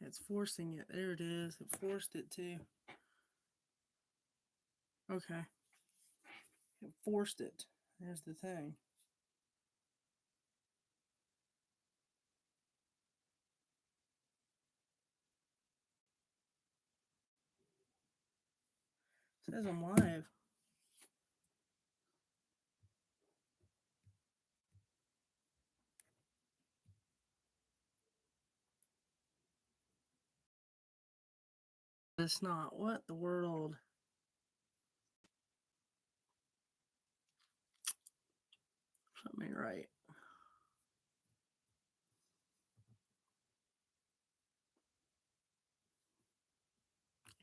It's forcing it. There it is. It forced it to. Okay. It forced it. There's the thing. It says I'm live. It's not. What the world? Something ain't right.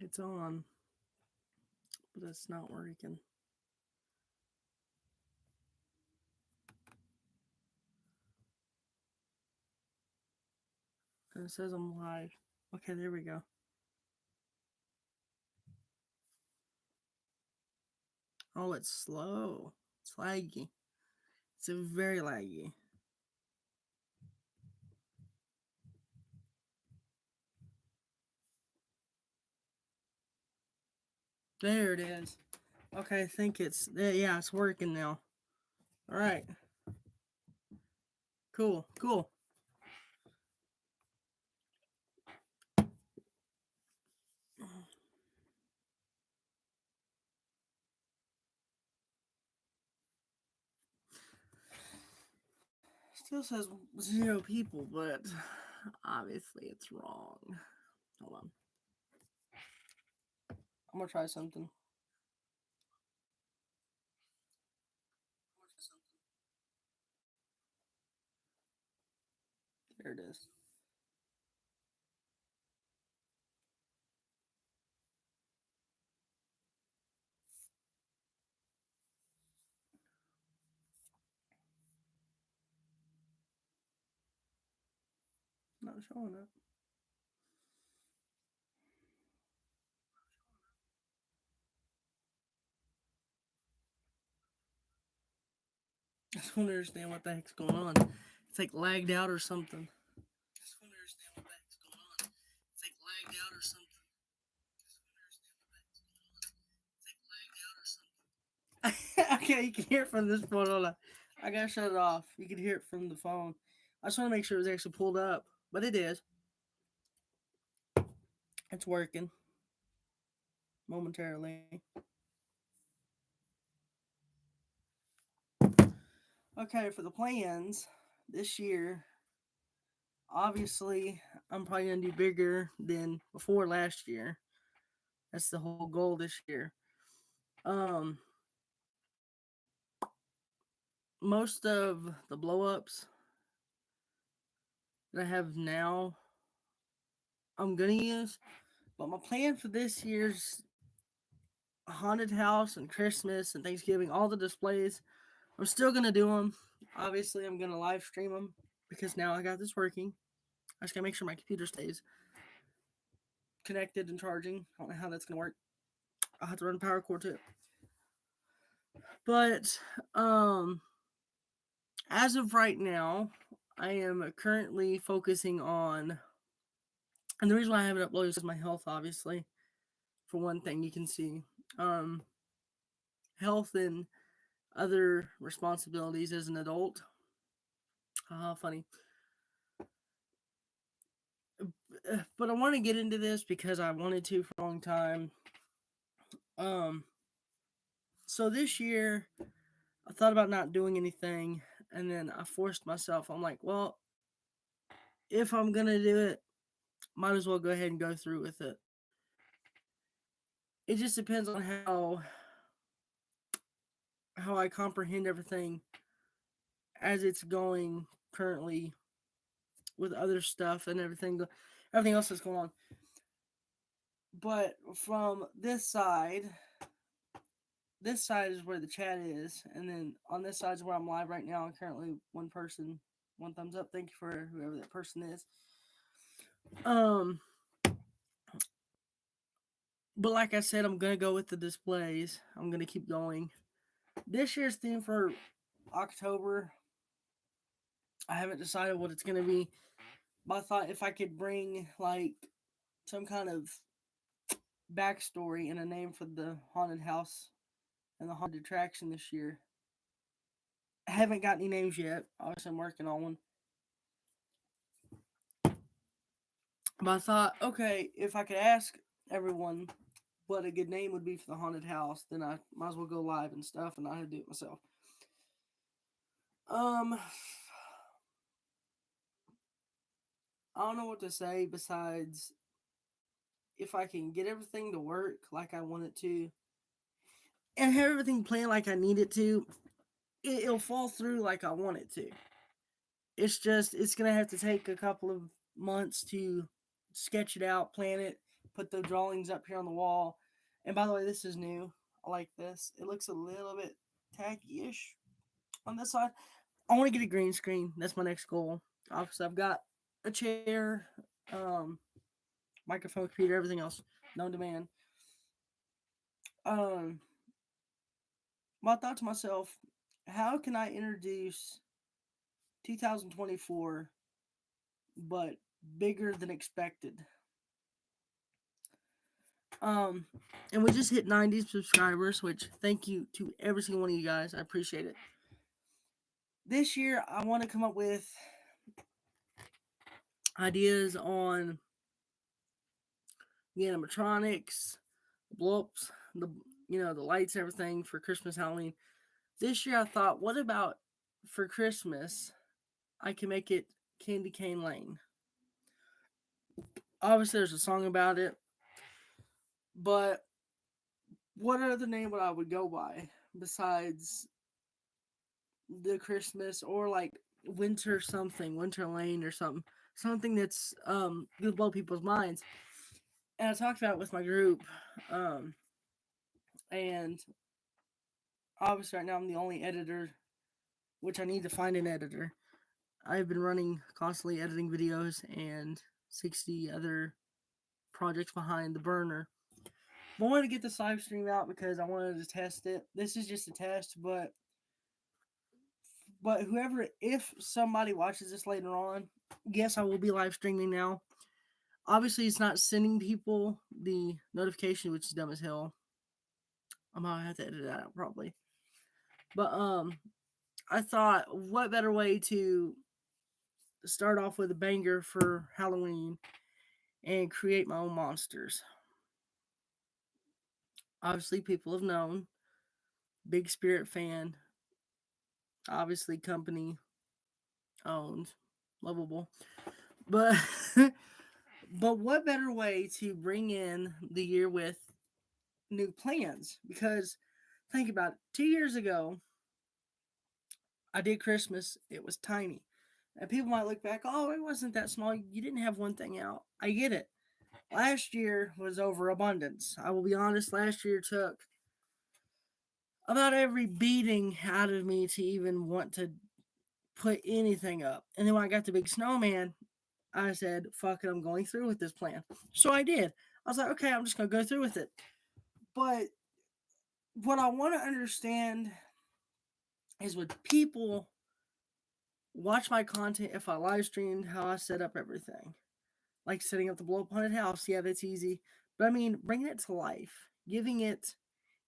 It's on, but it's not working. And it says I'm live. Okay, there we go. Oh, it's slow. It's laggy. It's a very laggy. There it is. Okay, I think it's yeah, it's working now. All right. Cool. Cool. Still says 0 people, but obviously it's wrong. Hold on. I'm gonna try something. There it is. Not showing it. I just want to understand what the heck's going on. It's like lagged out or something. I just want to understand what the heck's going on. It's like lagged out or something. Okay, you can hear it from this phone. Hold on. I gotta shut it off. You can hear it from the phone. I just want to make sure it was actually pulled up, but it is. It's working momentarily. Okay, for the plans this year, obviously, I'm probably gonna do bigger than before last year. That's the whole goal this year. Um, most of the blow ups that I have now, I'm gonna use. But my plan for this year's haunted house and Christmas and Thanksgiving, all the displays, I'm still gonna do them. Obviously, I'm gonna live stream them because now I got this working. I just gotta make sure my computer stays connected and charging. I don't know how that's gonna work. I'll have to run power cord too. But as of right now, I am currently focusing on, and the reason why I haven't uploaded is my health, obviously. For one thing, you can see um, health and other responsibilities as an adult. Funny. But I want to get into this because I wanted to for a long time. Um, so this year, I thought about not doing anything, and then I forced myself. I'm like, well, if I'm gonna do it, might as well go ahead and go through with it. It just depends on how I comprehend everything as it's going currently with other stuff and everything else that's going on. But from this side is where the chat is, and then on this side is where I'm live right now. Currently, one person, one thumbs up. Thank you for whoever that person is. Um, but like I said, I'm gonna go with the displays. I'm gonna keep going. This year's theme for October, I haven't decided what it's gonna be. But I thought if I could bring like some kind of backstory and a name for the haunted house and the haunted attraction this year. I haven't got any names yet. Obviously, I'm working on one. But I thought, okay, if I could ask everyone what a good name would be for the haunted house, then I might as well go live and stuff, and I had to do it myself. Um, I don't know what to say besides if I can get everything to work like I want it to, and have everything planned like I need it to, it'll fall through like I want it to. It's just it's gonna have to take a couple of months to sketch it out, plan it, put the drawings up here on the wall. And by the way, this is new. I like this. It looks a little bit tacky-ish on this side. I want to get a green screen. That's my next goal. Obviously, I've got a chair, um, microphone, computer, everything else, no demand. Um, I thought to myself, how can I introduce 2024 but bigger than expected? Um, and we just hit 90 subscribers, which thank you to every single one of you guys. I appreciate it. This year, I want to come up with ideas on the animatronics, the blow ups, the lights, everything for Christmas, Halloween. This year, I thought, what about for Christmas? I can make it Candy Cane Lane. Obviously, there's a song about it, but what other name would I would go by besides the Christmas or like winter something, winter lane or something that's gonna blow people's minds. And I talked about it with my group, um, and obviously right now I'm the only editor, which I need to find an editor. I've been running constantly editing videos and 60 other projects behind the burner. But I wanted to get this live stream out because I wanted to test it. This is just a test, but whoever, if somebody watches this later on, yes, I will be live streaming now. Obviously, it's not sending people the notification, which is dumb as hell. I'm gonna have to edit that out probably. But I thought, what better way to start off with a banger for Halloween and create my own monsters? Obviously, people have known. Big Spirit fan. Obviously, company owned, lovable. But but what better way to bring in the year with new plans? Because think about it. 2 years ago, I did Christmas. It was tiny. And people might look back, oh, it wasn't that small. You didn't have one thing out. I get it. Last year was overabundance. I will be honest, last year took about every beating out of me to even want to put anything up. And then when I got the big snowman, I said, fuck it, I'm going through with this plan. So I did. I was like, okay, I'm just going to go through with it. But what I want to understand is when people watch my content, if I live streamed how I set up everything, like setting up the blow up haunted house, yeah, that's easy. But I mean, bringing it to life, giving it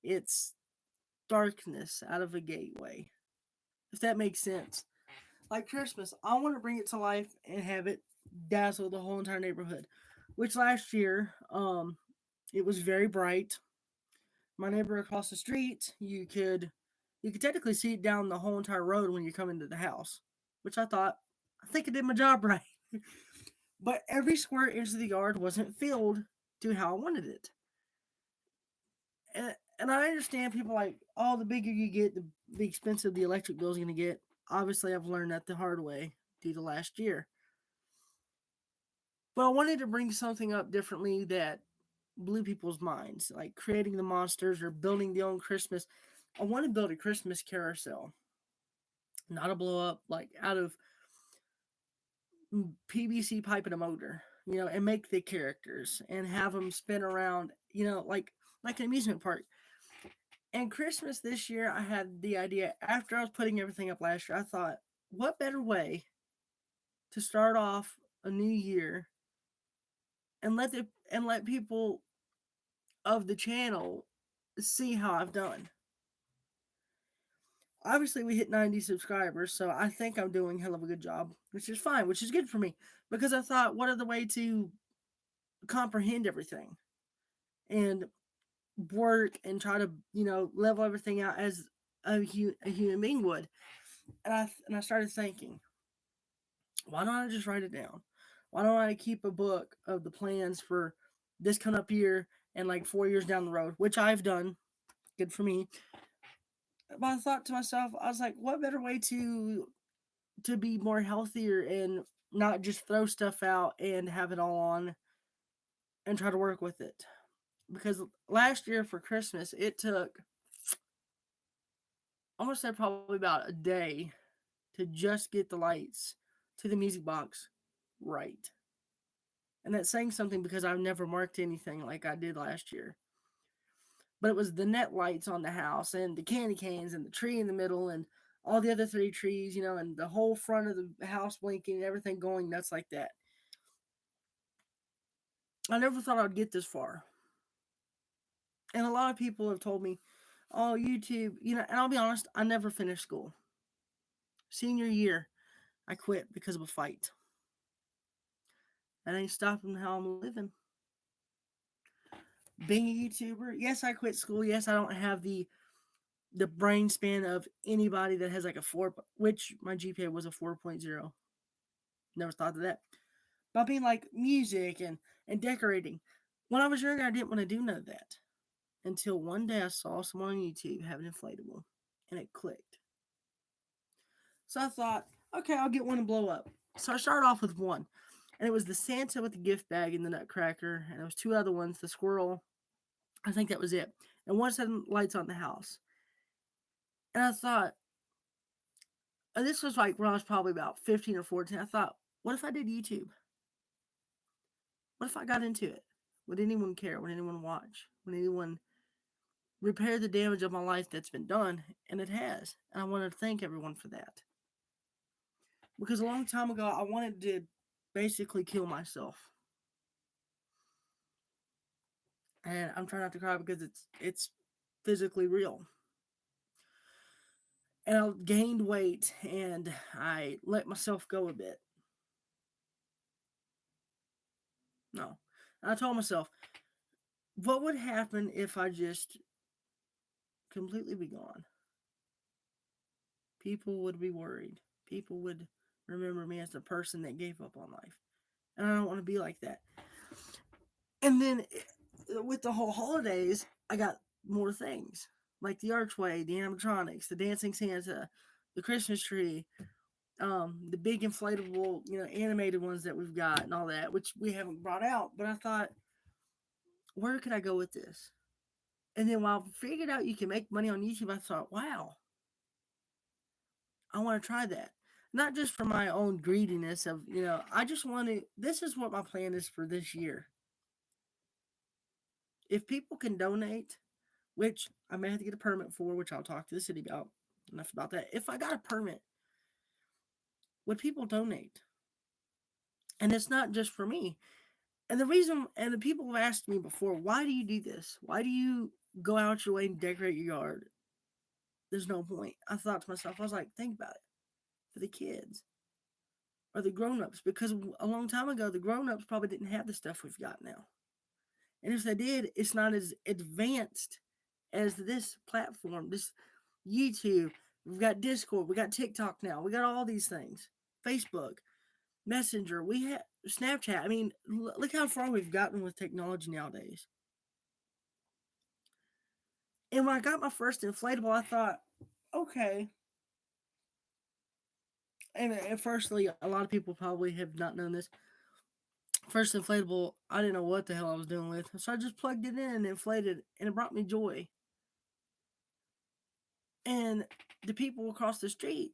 its darkness out of a gateway, if that makes sense. Like Christmas, I want to bring it to life and have it dazzle the whole entire neighborhood. Which last year, it was very bright. My neighbor across the street, you could technically see it down the whole entire road when you come into the house, which I think I did my job right. But every square inch of the yard wasn't filled to how I wanted it. And I understand people like, oh, the bigger you get, the expensive the electric bill is going to get. Obviously, I've learned that the hard way due to last year. But I wanted to bring something up differently that blew people's minds, like creating the monsters or building the own Christmas. I want to build a Christmas carousel, not a blow up, like out of PVC pipe and a motor, and make the characters and have them spin around, like an amusement park. And Christmas this year, I had the idea after I was putting everything up last year. I thought, what better way to start off a new year and let people of the channel see how I've done. Obviously, we hit 90 subscribers, so I think I'm doing a hell of a good job, which is fine, which is good for me because I thought, what other way to comprehend everything and work and try to, level everything out as a human being would? And I started thinking, why don't I just write it down? Why don't I keep a book of the plans for this coming up year and like 4 years down the road, which I've done. Good for me. But I thought to myself, I was like, what better way to be more healthier and not just throw stuff out and have it all on and try to work with it? Because last year for Christmas, it took almost said probably about a day to just get the lights to the music box right. And that's saying something because I've never marked anything like I did last year. But it was the net lights on the house and the candy canes and the tree in the middle and all the other three trees, and the whole front of the house blinking and everything going nuts like that. I never thought I'd get this far. And a lot of people have told me, oh, YouTube, and I'll be honest, I never finished school. Senior year, I quit because of a fight. That ain't stopping how I'm living. Being a YouTuber, yes, I quit school. Yes, I don't have the brain span of anybody that has like a 4, which my GPA was a 4.0. Never thought of that. But being like music and decorating. When I was younger, I didn't want to do none of that. Until one day I saw someone on YouTube have an inflatable and it clicked. So I thought, okay, I'll get one and blow up. So I started off with one. And it was the Santa with the gift bag and the Nutcracker. And there was two other ones, the squirrel. I think that was it. And one set lights on the house. And I thought, and this was like when I was probably about 15 or 14. I thought, what if I did YouTube? What if I got into it? Would anyone care? Would anyone watch? Would anyone repair the damage of my life that's been done? And it has. And I want to thank everyone for that. Because a long time ago, I wanted to basically kill myself. And I'm trying not to cry because it's physically real. And I gained weight and I let myself go a bit. No. And I told myself, what would happen if I just completely be gone? People would be worried. People would remember me as the person that gave up on life. And I don't want to be like that. And then with the whole holidays, I got more things like the archway, the animatronics, the dancing Santa, the Christmas tree, the big inflatable, animated ones that we've got and all that, which we haven't brought out. But I thought, where could I go with this? And then while I figured out you can make money on YouTube, I thought, wow, I want to try that. Not just for my own greediness of, I just want to, this is what my plan is for this year. If people can donate, which I may have to get a permit for, which I'll talk to the city about. Enough about that. If I got a permit, would people donate? And it's not just for me. And the reason, and the people have asked me before, why do you do this? Why do you go out your way and decorate your yard? There's no point. I thought to myself, I was like, think about it. For the kids or the grown-ups, because a long time ago, the grown-ups probably didn't have the stuff we've got now. And if they did, it's not as advanced as this platform, this YouTube. We've got Discord, we got TikTok now, we got all these things. Facebook, Messenger, we have Snapchat. I mean, look how far we've gotten with technology nowadays. And when I got my first inflatable, I thought, okay. And firstly, a lot of people probably have not known this. First inflatable, I didn't know what the hell I was doing with. So I just plugged it in and inflated, and it brought me joy. And the people across the street,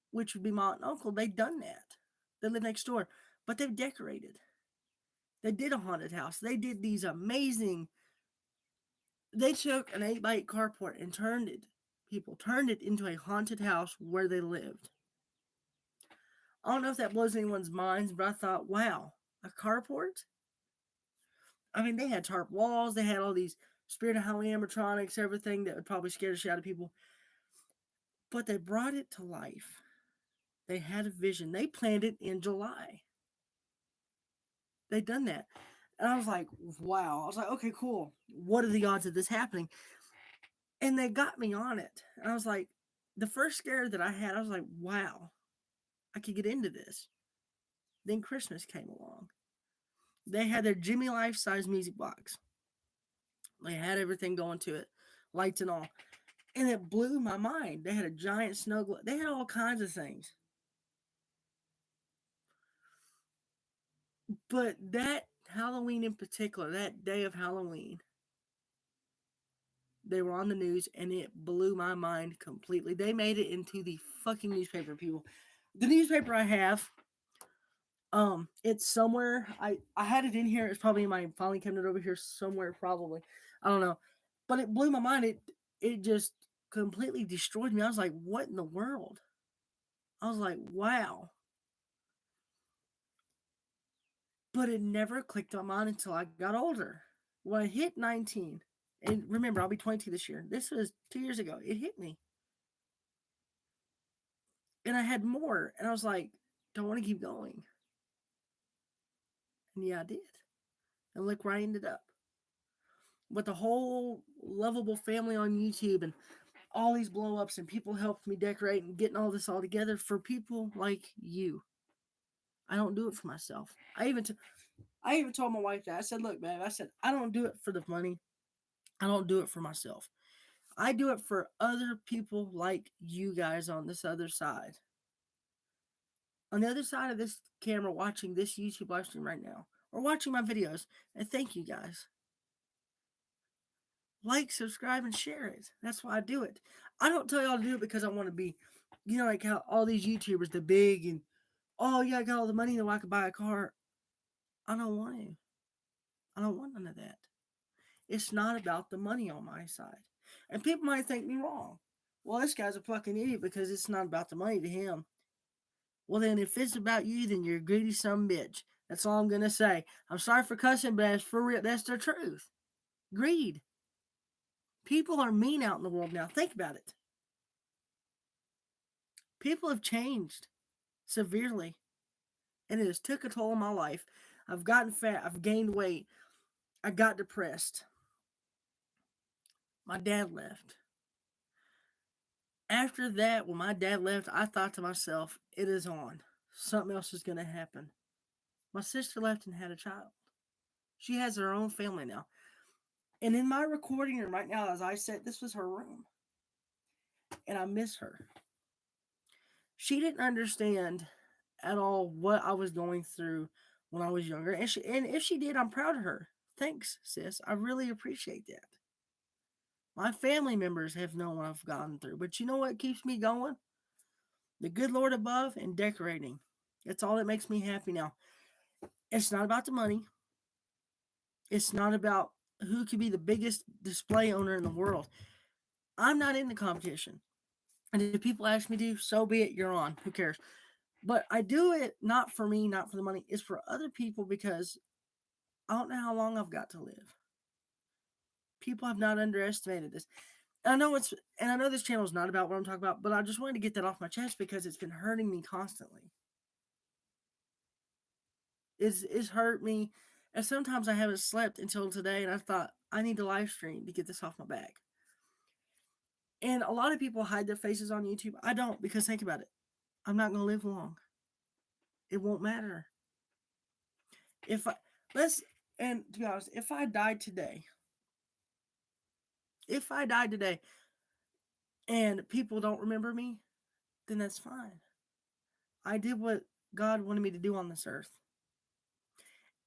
which would be my aunt and uncle, they'd done that. They live next door, but they've decorated. They did a haunted house. They did these amazing. They took an 8x8 carport and turned it into a haunted house where they lived. I don't know if that blows anyone's minds, but I thought, wow, a carport? I mean, they had tarp walls, they had all these Spirit of Halloween animatronics, everything that would probably scare the shit out of people. But they brought it to life. They had a vision. They planned it in July. They done that. And I was like, wow. I was like, okay, cool. What are the odds of this happening? And they got me on it. And I was like, the first scare that I had, I was like, wow, I could get into this. Then Christmas came along. They had their Jimmy Life size music box. They had everything going to it, lights and all. And it blew my mind. They had a giant snow globe. They had all kinds of things. But that Halloween in particular, that day of Halloween, they were on the news and it blew my mind completely. They made it into the fucking newspaper, people. The newspaper I have, it's somewhere. I had it in here. It's probably in my filing cabinet over here somewhere, probably. I don't know. But it blew my mind. It just completely destroyed me. I was like, what in the world? I was like, wow. But it never clicked on mine until I got older. When I hit 19, and remember, I'll be 22 this year. This was 2 years ago. It hit me. And I had more. And I was like, don't want to keep going. And yeah, I did. And look where I ended up. With a whole lovable family on YouTube and all these blow ups, and people helped me decorate and getting all this all together for people like you. I don't do it for myself. I even told my wife that. I said, look, babe, I said, I don't do it for the money. I don't do it for myself. I do it for other people like you guys on this other side. On the other side of this camera, watching this YouTube live stream right now, or watching my videos. And thank you guys. Like, subscribe, and share it. That's why I do it. I don't tell y'all to do it because I want to be, like how all these YouTubers, the big and, oh, yeah, I got all the money so I could buy a car. I don't want to. I don't want none of that. It's not about the money on my side. And people might think me wrong. Well, this guy's a fucking idiot because it's not about the money to him. Well, then, if it's about you, then you're a greedy son bitch. That's all I'm going to say. I'm sorry for cussing, but that's for real. That's the truth. Greed. People are mean out in the world now. Think about it. People have changed severely, and it has took a toll on my life. I've gotten fat. I've gained weight. I got depressed. My dad left. After that, when my dad left, I thought to myself, it is on. Something else is going to happen. My sister left and had a child. She has her own family now. And in my recording room right now, as I said, this was her room. And I miss her. She didn't understand at all what I was going through when I was younger. And if she did, I'm proud of her. Thanks, sis. I really appreciate that. My family members have known what I've gone through. But you know what keeps me going? The good Lord above and decorating. It's all that makes me happy now. It's not about the money. It's not about who could be the biggest display owner in the world. I'm not in the competition. And if people ask me to, so be it, you're on. Who cares? But I do it not for me, not for the money. It's for other people because I don't know how long I've got to live. People have not underestimated this. And I know this channel is not about what I'm talking about, but I just wanted to get that off my chest because it's been hurting me constantly. It's hurt me. And sometimes I haven't slept until today, and I thought, I need to live stream to get this off my back. And a lot of people hide their faces on YouTube. I don't, because think about it. I'm not going to live long. It won't matter. If I, let's, and to be honest, if I died today, and people don't remember me, then that's fine. I did what God wanted me to do on this earth.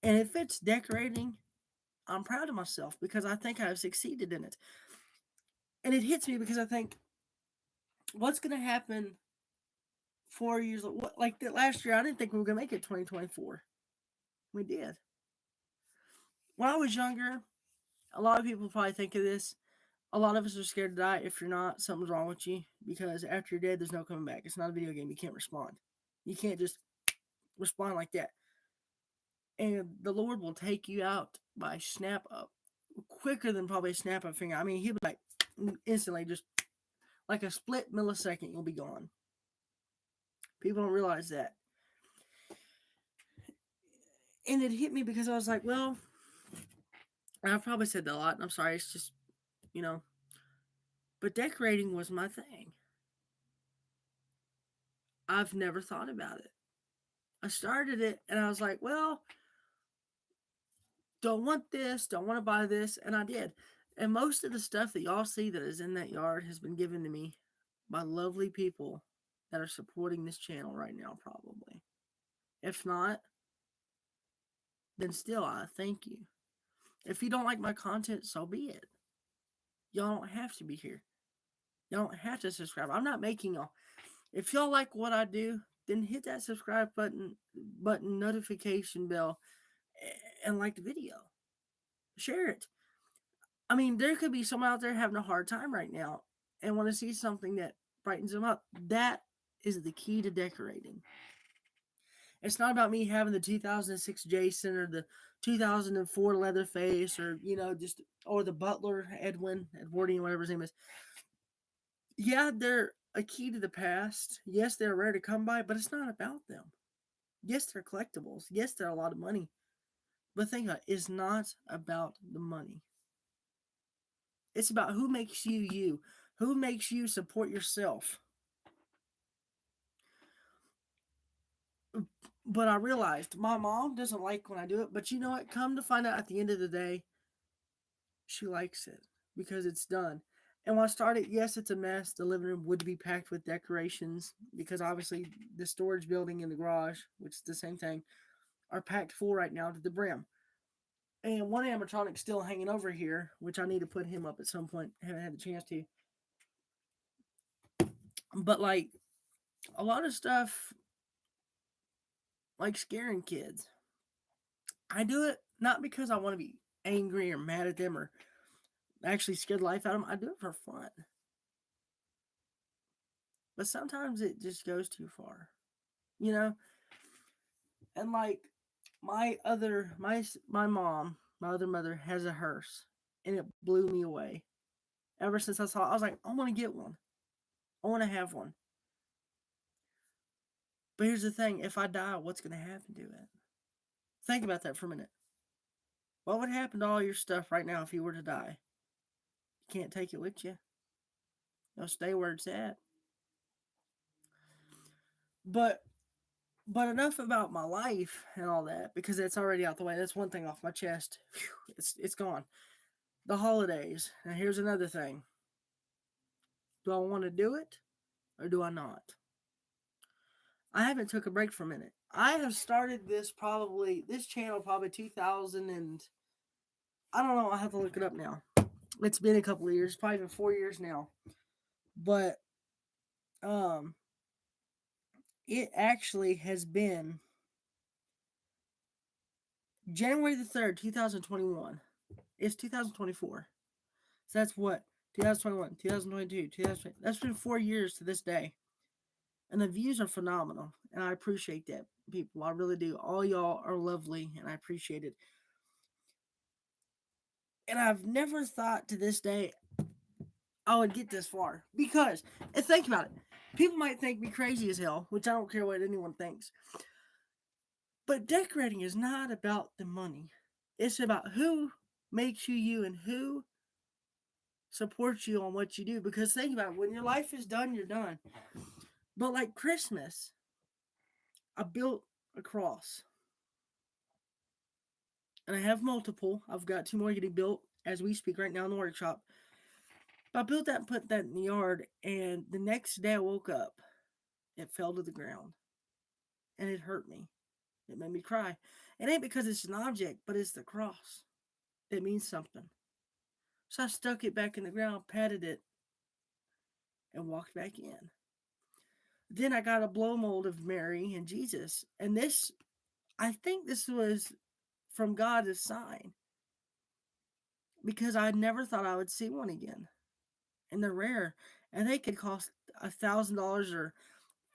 And if it's decorating, I'm proud of myself because I think I've succeeded in it. And it hits me because I think, what's going to happen 4 years? Like that last year, I didn't think we were going to make it 2024. We did. When I was younger, a lot of people probably think of this. A lot of us are scared to die. If you're not, something's wrong with you because after you're dead, there's no coming back. It's not a video game. You can't respond. You can't just respond like that. And the Lord will take you out by snap up, quicker than probably a snap of a finger. I mean, he'll be like instantly, just like a split millisecond, you'll be gone. People don't realize that. And it hit me because I was like, well, I've probably said that a lot, and I'm sorry, it's just, you know, but decorating was my thing. I've never thought about it. I started it and I was like, well, don't want this, don't want to buy this, and I did. And most of the stuff that y'all see that is in that yard has been given to me by lovely people that are supporting this channel right now, probably. If not, then still, I thank you. If you don't like my content, so be it. Y'all don't have to be here. Y'all don't have to subscribe. I'm not making y'all. If y'all like what I do, then hit that subscribe button, notification bell, and like the video. Share it. I mean, there could be someone out there having a hard time right now and want to see something that brightens them up. That is the key to decorating. It's not about me having the 2006 Jason or the 2004 Leatherface or, or the Butler Edwardian, whatever his name is. Yeah, they're a key to the past. Yes, they're rare to come by, but it's not about them. Yes, they're collectibles. Yes, they're a lot of money. But think about it, it's not about the money. It's about who makes you you, who makes you support yourself. But I realized my mom doesn't like when I do it, but you know what? Come to find out at the end of the day, she likes it because it's done. And when I started, yes, it's a mess. The living room would be packed with decorations because obviously the storage building and the garage, which is the same thing, are packed full right now to the brim. And one animatronic's still hanging over here, which I need to put him up at some point. I haven't had the chance to. But like a lot of stuff, like scaring kids, I do it not because I want to be angry or mad at them or actually scare the life out of them. I do it for fun. But sometimes it just goes too far, you know? And like my mom, my other mother has a hearse and it blew me away. Ever since I saw it, I was like, I want to get one. I want to have one. But here's the thing, if I die, what's going to happen to it? Think about that for a minute. What would happen to all your stuff right now if you were to die? You can't take it with you. It'll stay where it's at. But enough about my life and all that because it's already out the way. That's one thing off my chest. Whew, it's gone. The holidays. And here's another thing. Do I want to do it or do I not? I haven't took a break for a minute. I have started this channel probably 2000 and I don't know. I have to look it up now. It's been a couple of years, probably even 4 years now. But it actually has been January the 3rd, 2021. It's 2024. So that's what? 2021, 2022, 2020. That's been 4 years to this day. And the views are phenomenal. And I appreciate that, people. I really do. All y'all are lovely, and I appreciate it. And I've never thought to this day I would get this far. Because, and think about it, people might think me crazy as hell, which I don't care what anyone thinks. But decorating is not about the money. It's about who makes you you and who supports you on what you do. Because think about it, when your life is done, you're done. But like Christmas, I built a cross. And I have multiple. I've got 2 more getting built as we speak right now in the workshop. But I built that and put that in the yard. And the next day I woke up, it fell to the ground. And it hurt me. It made me cry. It ain't because it's an object, but it's the cross. It means something. So I stuck it back in the ground, patted it, and walked back in. Then I got a blow mold of Mary and Jesus. And this, I think this was from God a sign. Because I never thought I would see one again. And they're rare. And they could cost $1,000 or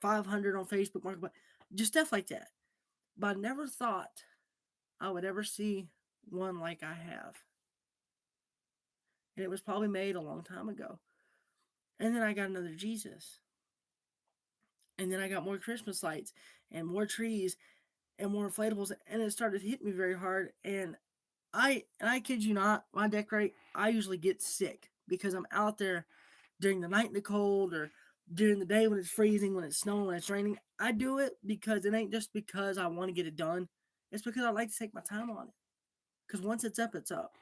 $500 on Facebook Marketplace. Just stuff like that. But I never thought I would ever see one like I have. And it was probably made a long time ago. And then I got another Jesus. And then I got more Christmas lights and more trees and more inflatables. And it started to hit me very hard. And I kid you not, when I decorate, I usually get sick because I'm out there during the night in the cold or during the day when it's freezing, when it's snowing, when it's raining. I do it because it ain't just because I want to get it done. It's because I like to take my time on it. Because once it's up, it's up.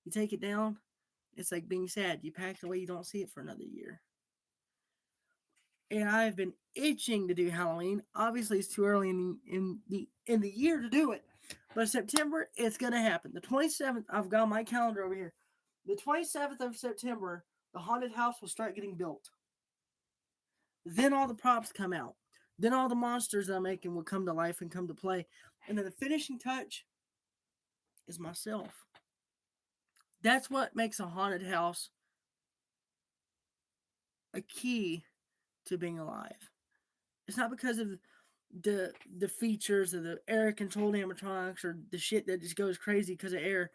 You take it down, it's like being sad. You pack it away, you don't see it for another year. And I've been itching to do Halloween. Obviously, it's too early in the year to do it, but September it's gonna happen. The 27th, I've got my calendar over here. The 27th of September, the haunted house will start getting built. Then all the props come out. Then all the monsters that I'm making will come to life and come to play. And then the finishing touch is myself. That's what makes a haunted house a key to being alive. It's not because of the features of the air controlled animatronics or the shit that just goes crazy because of air.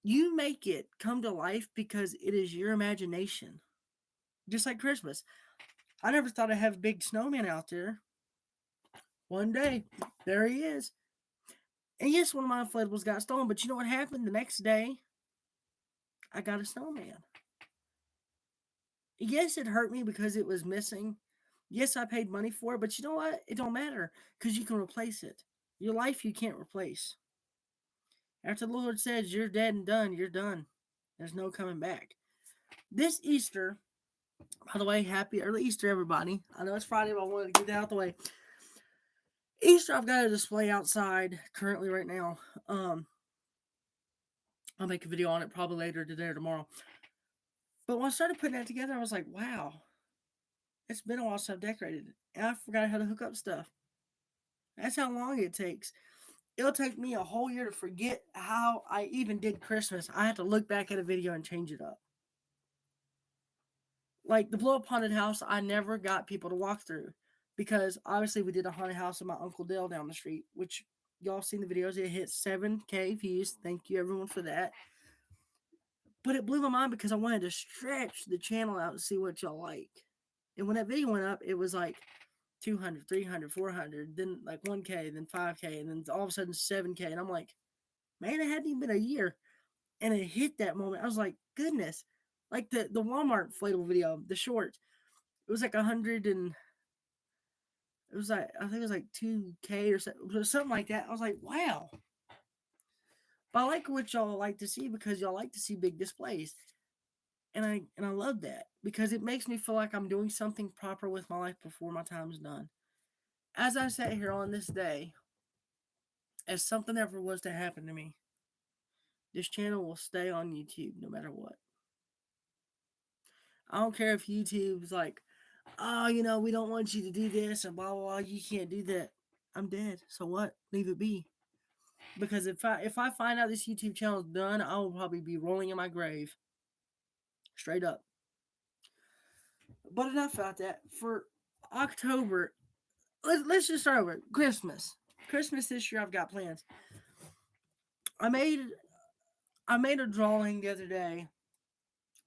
You make it come to life because it is your imagination. Just like Christmas. I never thought I'd have a big snowman out there. One day, there he is. And yes, one of my inflatables got stolen, but you know what happened? The next day, I got a snowman. Yes, it hurt me because it was missing. Yes, I paid money for it, but you know what? It don't matter because you can replace it. Your life you can't replace. After the Lord says you're dead and done, you're done. There's no coming back. This Easter, by the way, happy early Easter, everybody. I know it's Friday, but I wanted to get that out the way. Easter, I've got a display outside currently right now. I'll make a video on it probably later today or tomorrow. But when I started putting that together, I was like, wow, it's been a while since I've decorated it. And I forgot how to hook up stuff. That's how long it takes. It'll take me a whole year to forget how I even did Christmas. I have to look back at a video and change it up. Like the blow up haunted house, I never got people to walk through because obviously we did a haunted house of my Uncle Dale down the street, which y'all seen the videos. It hit 7K views. Thank you everyone for that. But it blew my mind because I wanted to stretch the channel out and see what y'all like. And when that video went up, it was like 200, 300, 400, then like 1K, then 5K, and then all of a sudden 7K. And I'm like, man, it hadn't even been a year. And it hit that moment. I was like, goodness. Like the Walmart inflatable video, the short, it was like 100 and it was like, I think it was like 2K or something like that. I was like, wow. But I like what y'all like to see because y'all like to see big displays. And I love that because it makes me feel like I'm doing something proper with my life before my time is done. As I sat here on this day, if something ever was to happen to me, this channel will stay on YouTube no matter what. I don't care if YouTube's like, oh, we don't want you to do this and blah blah blah. You can't do that. I'm dead. So what? Leave it be. Because if I find out this YouTube channel is done, I will probably be rolling in my grave. Straight up. But enough about that. For October, let's just start over. Christmas. Christmas this year I've got plans. I made I made a drawing the other day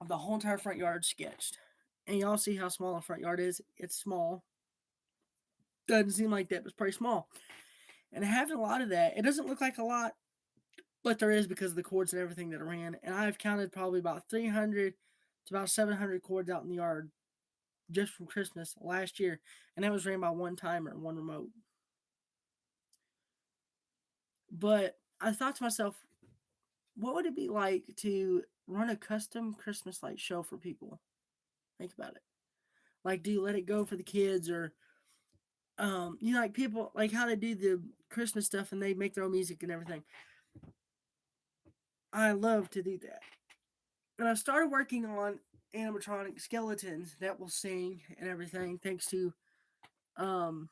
of the whole entire front yard sketched. And y'all see how small the front yard is. It's small. Doesn't seem like that, but it's pretty small. And having a lot of that, it doesn't look like a lot, but there is because of the cords and everything that I ran. And I've counted probably about 300 to about 700 cords out in the yard just from Christmas last year. And that was ran by one timer and one remote. But I thought to myself, what would it be like to run a custom Christmas light show for people? Think about it. Like, do you let it go for the kids or like people like how they do the Christmas stuff and they make their own music and everything. I love to do that. And I started working on animatronic skeletons that will sing and everything um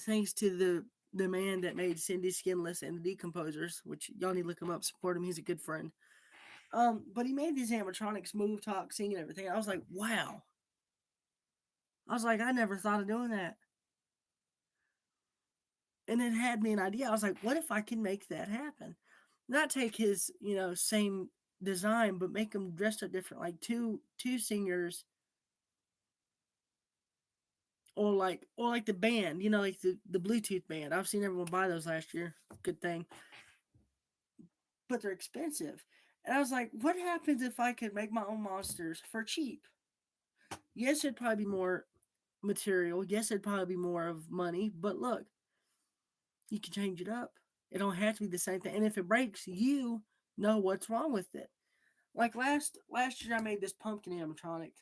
thanks to the man that made Cindy Skinless and the Decomposers, which y'all need to look him up, support him, he's a good friend. But he made these animatronics move, talk, sing, and everything. I was like, wow. I was like, I never thought of doing that. And it had me an idea. I was like, what if I can make that happen? Not take his, same design, but make them dressed up different, like two singers, or like the band, like the Bluetooth band. I've seen everyone buy those last year. Good thing, but they're expensive. And I was like, what happens if I could make my own monsters for cheap? Yes, it'd probably be more material. Yes, it'd probably be more of money. But look, you can change it up. It don't have to be the same thing. And if it breaks, you know what's wrong with it. Like last year, I made this pumpkin animatronic.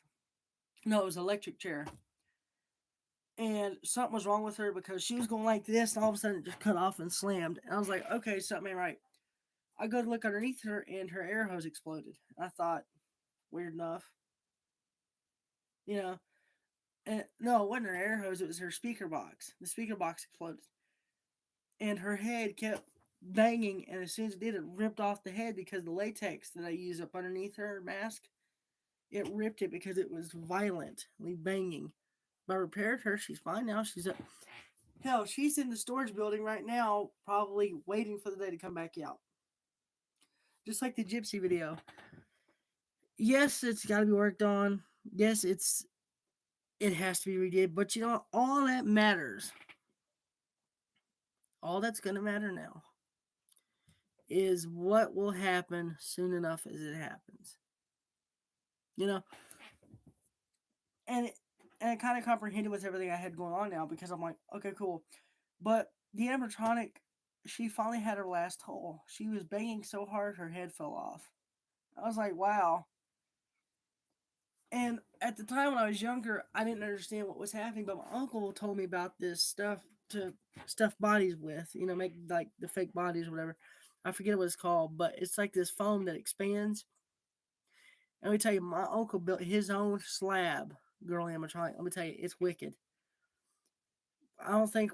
No, it was an electric chair, and something was wrong with her because she was going like this, and all of a sudden it just cut off and slammed. And I was like, okay, something ain't right. I go to look underneath her, and her air hose exploded. I thought, weird enough, you know. And no, it wasn't her air hose; it was her speaker box. The speaker box exploded, and her head kept banging. And as soon as it did, it ripped off the head because the latex that I use up underneath her mask, it ripped it because it was violently banging. But I repaired her. She's fine now. She's up. Hell, she's in the storage building right now, probably waiting for the day to come back out. Just like the Gypsy video. Yes, it's got to be worked on. Yes, it has to be redid. But all that matters, all that's gonna matter now, is what will happen soon enough as it happens. You know, and it, and I kind of comprehended with everything I had going on now because I'm like, okay, cool. But the animatronic, she finally had her last hole. She was banging so hard her head fell off. I was like, wow. And at the time when I was younger, I didn't understand what was happening, but my uncle told me about this stuff to stuff bodies with, make like the fake bodies or whatever. I forget what it's called, but it's like this foam that expands. And let me tell you, my uncle built his own slab girl animatronic. Let me tell you, it's wicked. I don't think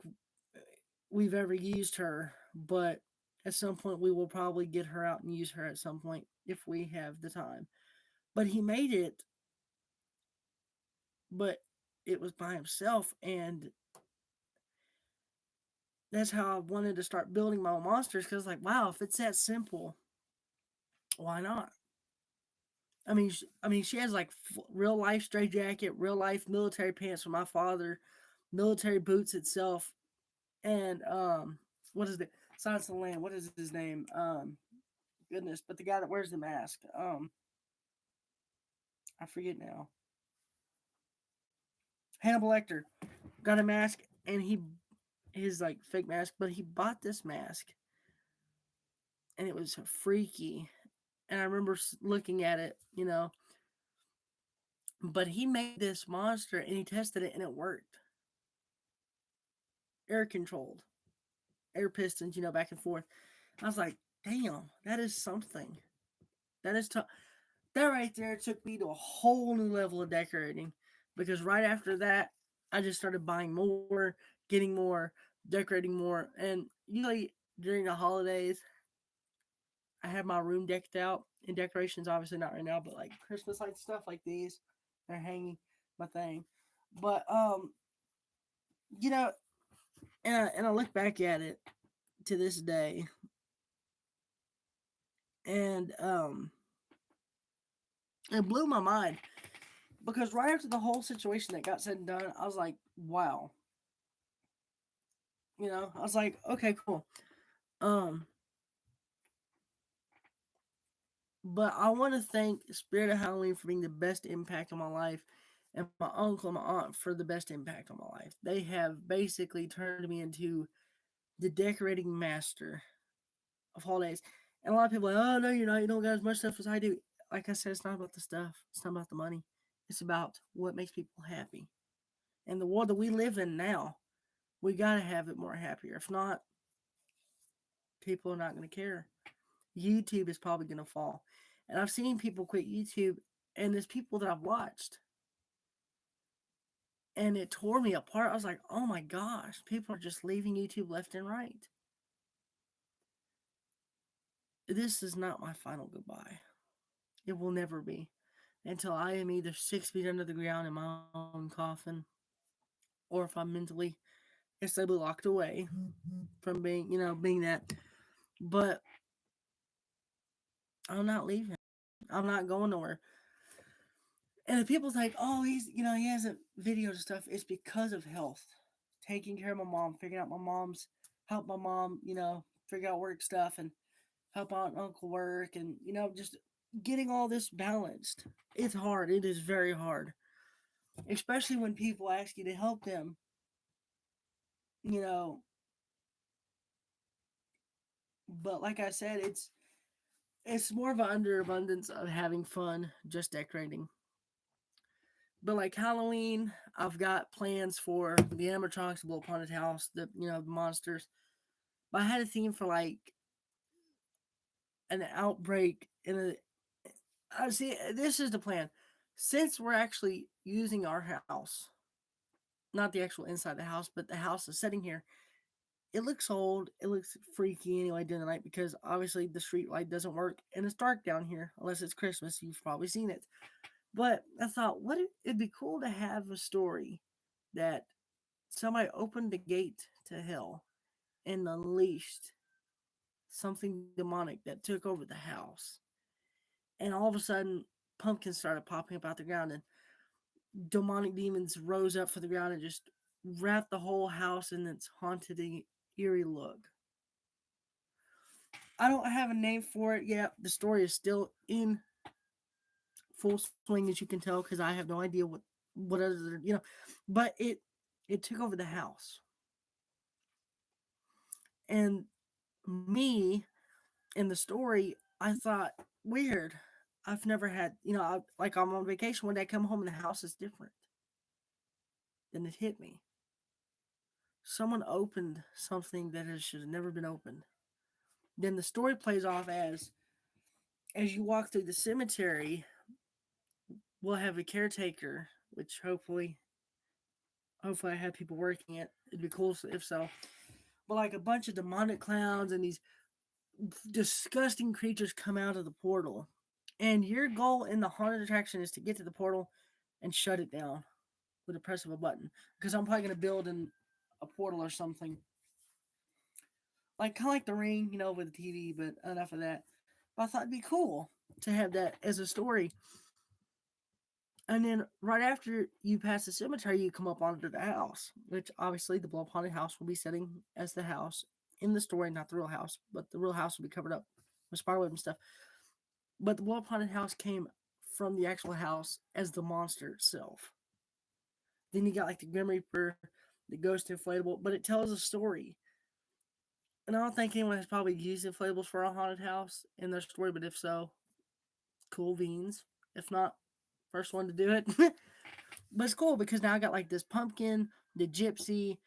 we've ever used her, but at some point we will probably get her out and use her at some point if we have the time. But he made it, but it was by himself, and that's how I wanted to start building my own monsters because, like, wow, if it's that simple, why not? She has like real life straight jacket, real life military pants from my father, military boots itself, and what is it? Silence of the Land. What is his name? Goodness, but the guy that wears the mask, I forget now. Hannibal Lecter got a mask, and his like fake mask, but he bought this mask, and it was freaky. And I remember looking at it, but he made this monster and he tested it and it worked. Air controlled, air pistons, back and forth. I was like, damn, that is something. That is tough. That right there took me to a whole new level of decorating because right after that, I just started buying more, getting more, decorating more. And usually during the holidays, I have my room decked out in decorations. Obviously, not right now, but like Christmas lights, stuff like these, they're hanging my thing. But you know, and I look back at it to this day, and it blew my mind because right after the whole situation that got said and done, I was like, wow. I was like, okay, cool. Um, but I want to thank Spirit of Halloween for being the best impact on my life, and my uncle and my aunt for the best impact on my life. They have basically turned me into the decorating master of holidays. And a lot of people are like, oh no, you're not. You don't got as much stuff as I do. Like I said, it's not about the stuff. It's not about the money. It's about what makes people happy. And the world that we live in now, we gotta have it more happier. If not, people are not gonna care. YouTube is probably gonna fall. And I've seen people quit YouTube, and there's people that I've watched, and it tore me apart. I was like, oh my gosh, people are just leaving YouTube left and right. This is not my final goodbye. It will never be until I am either 6 feet under the ground in my own coffin, or if I'm mentally It's stably locked away from being, being that. But I'm not leaving. I'm not going nowhere. And if people think, oh, he hasn't videoed stuff, it's because of health. Taking care of my mom, figuring out help my mom, figure out work stuff and help out uncle work and, just getting all this balanced. It's hard. It is very hard. Especially when people ask you to help them, you know. But like I said, it's more of an underabundance of having fun just decorating. But like Halloween, I've got plans for the animatronics, the Blow Haunted House, the monsters. But I had a theme for like an outbreak in a. I see. This is the plan. Since we're actually using our house, not the actual inside the house, but the house is sitting here. It looks old. It looks freaky anyway during the night because obviously the street light doesn't work and it's dark down here unless it's Christmas. You've probably seen it. But I thought, it'd be cool to have a story that somebody opened the gate to hell and unleashed something demonic that took over the house. And all of a sudden, pumpkins started popping up out the ground, and demonic demons rose up from the ground and just wrapped the whole house in its haunted, eerie look. I don't have a name for it yet. The story is still in full swing, as you can tell, because I have no idea what other but it took over the house. And me in the story, I thought, weird. I've never had, like I'm on vacation one day, I come home and the house is different. Then it hit me. Someone opened something that should have never been opened. Then the story plays off as you walk through the cemetery, we'll have a caretaker, which hopefully I have people working it. It'd be cool if so. But like a bunch of demonic clowns and these disgusting creatures come out of the portal. And your goal in the haunted attraction is to get to the portal and shut it down with a press of a button. Because I'm probably going to build a portal or something. Like kind of like the ring, with the TV, but enough of that. But I thought it'd be cool to have that as a story. And then right after you pass the cemetery, you come up onto the house, which obviously the blow haunted house will be setting as the house in the story, not the real house, but the real house will be covered up with spiderweb and stuff. But the blow haunted house came from the actual house as the monster itself. Then you got like the Grim Reaper, the ghost inflatable, but it tells a story. And I don't think anyone has probably used inflatables for a haunted house in their story, but if so, cool beans. If not, first one to do it. But it's cool because now I got like this pumpkin, the gypsy,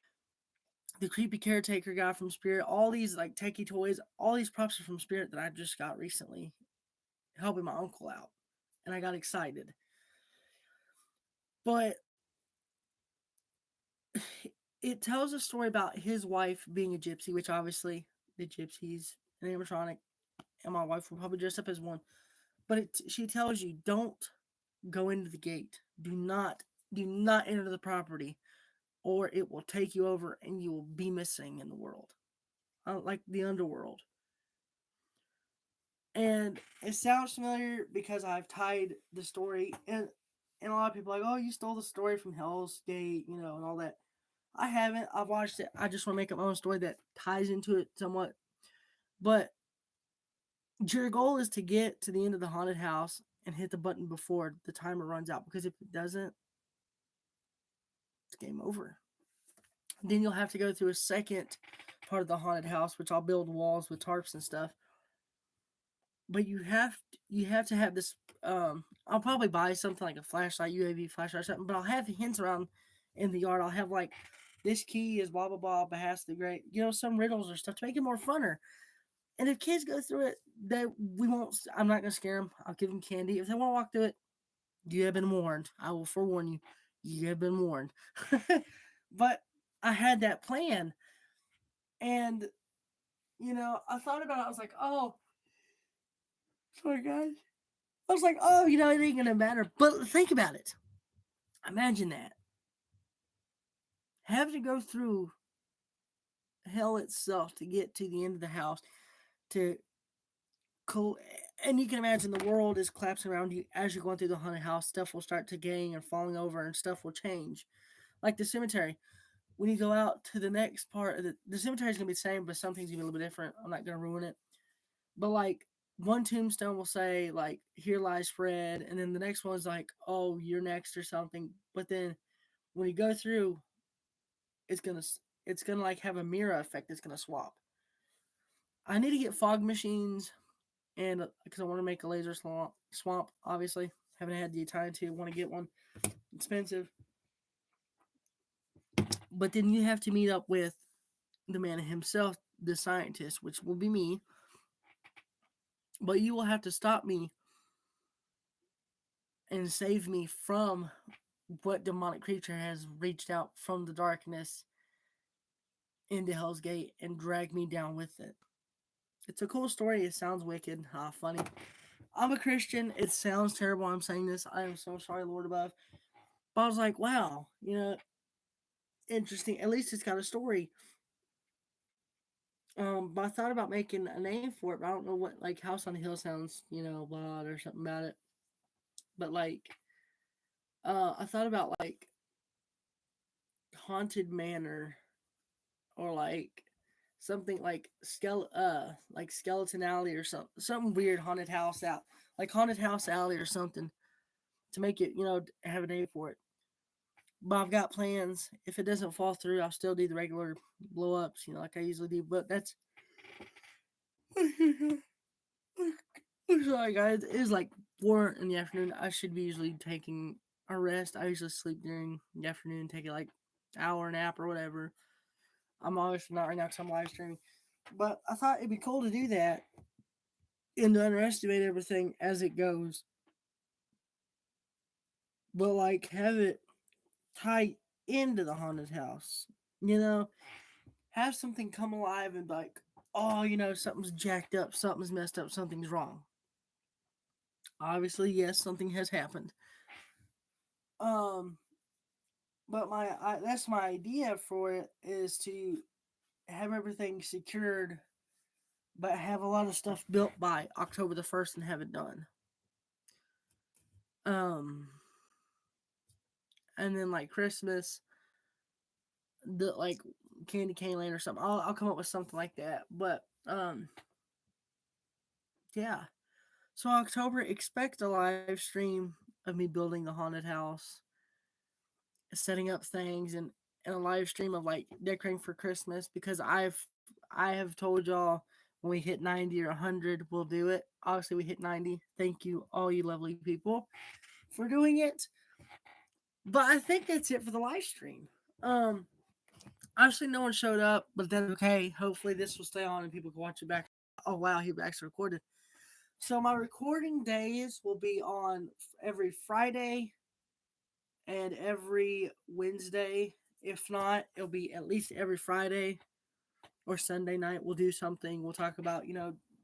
the creepy caretaker guy from Spirit, all these like techie toys, all these props are from Spirit that I just got recently, helping my uncle out. And I got excited. But it tells a story about his wife being a gypsy, which obviously the gypsies an animatronic, and my wife will probably dress up as one. But she tells you don't go into the gate. Do not enter the property, or it will take you over and you will be missing in the world, like the underworld. And it sounds familiar because I've tied the story, and a lot of people are like, oh, you stole the story from Hell's Gate, and all that. I haven't. I've watched it. I just want to make up my own story that ties into it somewhat. But your goal is to get to the end of the haunted house and hit the button before the timer runs out. Because if it doesn't, it's game over. Then you'll have to go through a second part of the haunted house, which I'll build walls with tarps and stuff. But you have to have this. I'll probably buy something like a flashlight, UAV flashlight, or something. But I'll have hints around in the yard. I'll have like this key is blah blah blah, behest the great. Some riddles or stuff to make it more funner. And if kids go through it, we won't. I'm not gonna scare them. I'll give them candy if they want to walk through it. You have been warned. I will forewarn you. You have been warned. But I had that plan, and I thought about it. I was like, oh, sorry guys. I was like, oh, it ain't gonna matter. But think about it. Imagine that. Having to go through hell itself to get to the end of the house to col- and you can imagine the world is collapsing around you as you're going through the haunted house. Stuff will start decaying and falling over, and stuff will change. Like the cemetery, when you go out to the next part of the cemetery is gonna be the same, but some things gonna be a little bit different. I'm not gonna ruin it. But like one tombstone will say like "Here lies Fred," and then the next one's like "Oh, you're next" or something. But then when you go through, it's gonna it's gonna like have a mirror effect. It's gonna swap. I need to get fog machines, and because I want to make a laser swamp, obviously haven't had the time to. Want to get one, expensive. But then you have to meet up with the man himself, the scientist, which will be me. But you will have to stop me and save me from what demonic creature has reached out from the darkness into Hell's Gate and drag me down with it. It's a cool story. It sounds wicked, funny. I'm a Christian. It sounds terrible. I'm saying this. I am so sorry, Lord above. But I was like, wow, interesting. At least it's got a story. But I thought about making a name for it, but I don't know what like House on the Hill sounds, blah or something about it. But like, I thought about like Haunted Manor or like something like Skeleton Alley or something weird haunted house out like Haunted House Alley or something to make it have a name for it. But I've got plans. If it doesn't fall through, I'll still do the regular blow ups, like I usually do. But that's sorry guys. It is like 4 in the afternoon. I should be usually taking a rest. I usually sleep during the afternoon, take it like hour nap or whatever. I'm obviously not right now because I'm live streaming. But I thought it'd be cool to do that and to underestimate everything as it goes. But like have it tie into the haunted house. You know, have something come alive and like, oh, something's jacked up, something's messed up, something's wrong. Obviously, yes, something has happened. Um, but that's my idea for it is to have everything secured, but have a lot of stuff built by October 1st and have it done. Um, and then like Christmas, the like candy cane lane or something. I'll come up with something like that. But yeah. So October, expect a live stream of me building the haunted house, setting up things, and a live stream of like decorating for Christmas because I have told y'all when we hit 90 or 100 we'll do it. Obviously we hit 90. Thank you all you lovely people for doing it. But I think that's it for the live stream. Um Obviously no one showed up, but that's okay. Hopefully this will stay on and people can watch it back. Oh wow, he actually recorded. So my recording days will be on every Friday and every Wednesday. If not, it'll be at least every Friday or Sunday night. We'll do something. We'll talk about,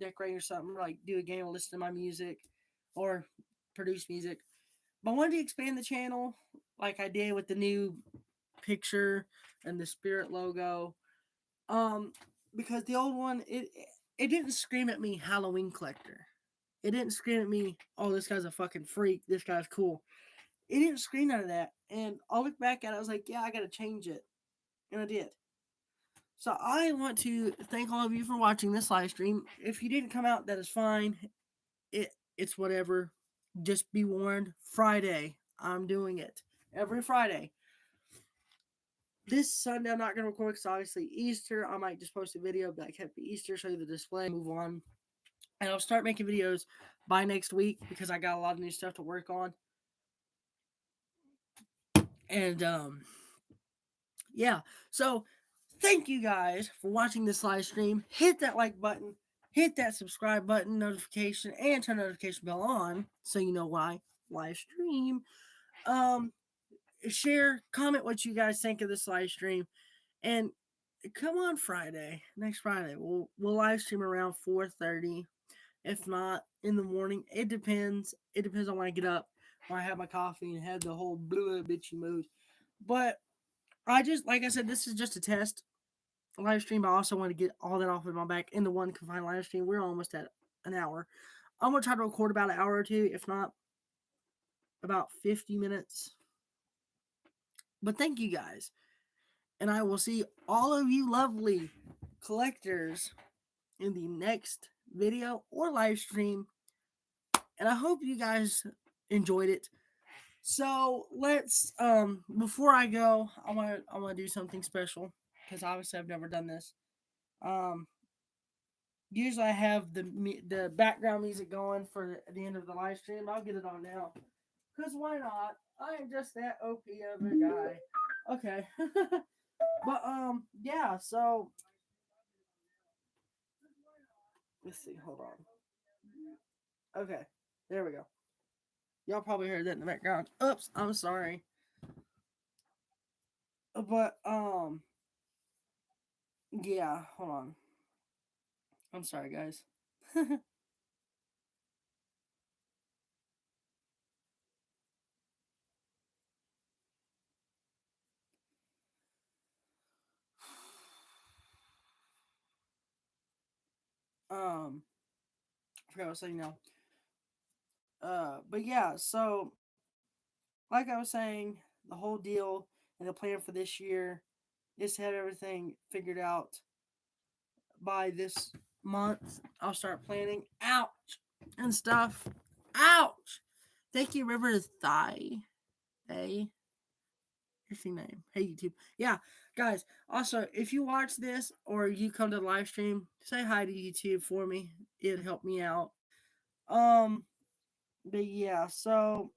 decorating or something, like do a game, listen to my music or produce music. But I wanted to expand the channel like I did with the new picture and the spirit logo. Um, because the old one, it didn't scream at me Halloween collector. It didn't scream at me, oh, this guy's a fucking freak. This guy's cool. It didn't scream out of that. And I'll look back at it, I was like, yeah, I gotta change it. And I did. So I want to thank all of you for watching this live stream. If you didn't come out, that is fine. It's whatever. Just be warned. Friday, I'm doing it. Every Friday. This Sunday, I'm not going to record because obviously Easter. I might just post a video, but I kept the Easter, show you the display, move on. And I'll start making videos by next week because I got a lot of new stuff to work on. And yeah. So thank you guys for watching this live stream. Hit that like button, hit that subscribe button, notification, and turn notification bell on so you know why live stream. Um, Share, comment what you guys think of this live stream, and come on next Friday, we'll live stream around 4:30. If not in the morning, it depends. It depends on when I get up, when I have my coffee and have the whole blue bitchy mood. But I just like I said, this is just a test. live stream. I also want to get all that off of my back in the one confined live stream. We're almost at an hour. I'm gonna try to record about an hour or two, if not about 50 minutes. But thank you guys. And I will see all of you lovely collectors in the next video or live stream. And I hope you guys enjoyed it. So let's before I go, I wanna do something special because obviously I've never done this. Um Usually I have the background music going for the end of the live stream. I'll get it on now. Cause why not? I am just that OP of a guy. Okay. But yeah, so let's see, hold on. Okay. There we go. Y'all probably heard that in the background. Oops, I'm sorry. But yeah, hold on. I'm sorry guys. I forgot what I was saying now. But yeah, so like I was saying, the whole deal and the plan for this year is to have everything figured out by this month. I'll start planning. Ouch! And stuff. Ouch! Thank you, River Thigh. Hey. Interesting name. Hey, YouTube. Yeah, guys. Also, if you watch this or you come to the live stream, say hi to YouTube for me. It'd help me out. Um, but yeah, so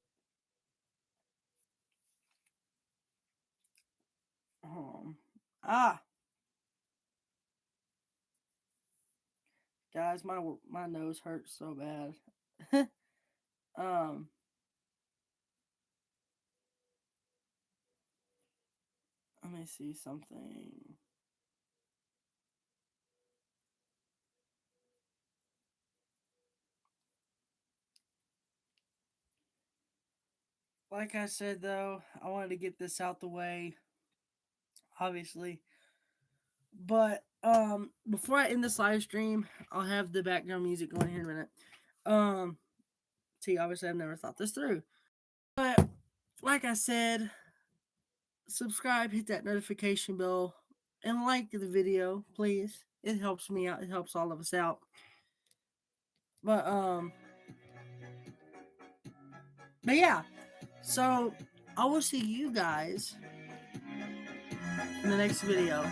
um, ah, guys, my nose hurts so bad. um, let me see something. Like I said though, I wanted to get this out the way, obviously. But before I end this live stream, I'll have the background music going here in a minute. See, obviously I've never thought this through. But like I said, subscribe, hit that notification bell, and like the video, please. It helps me out. It helps all of us out. But but yeah. So I will see you guys in the next video.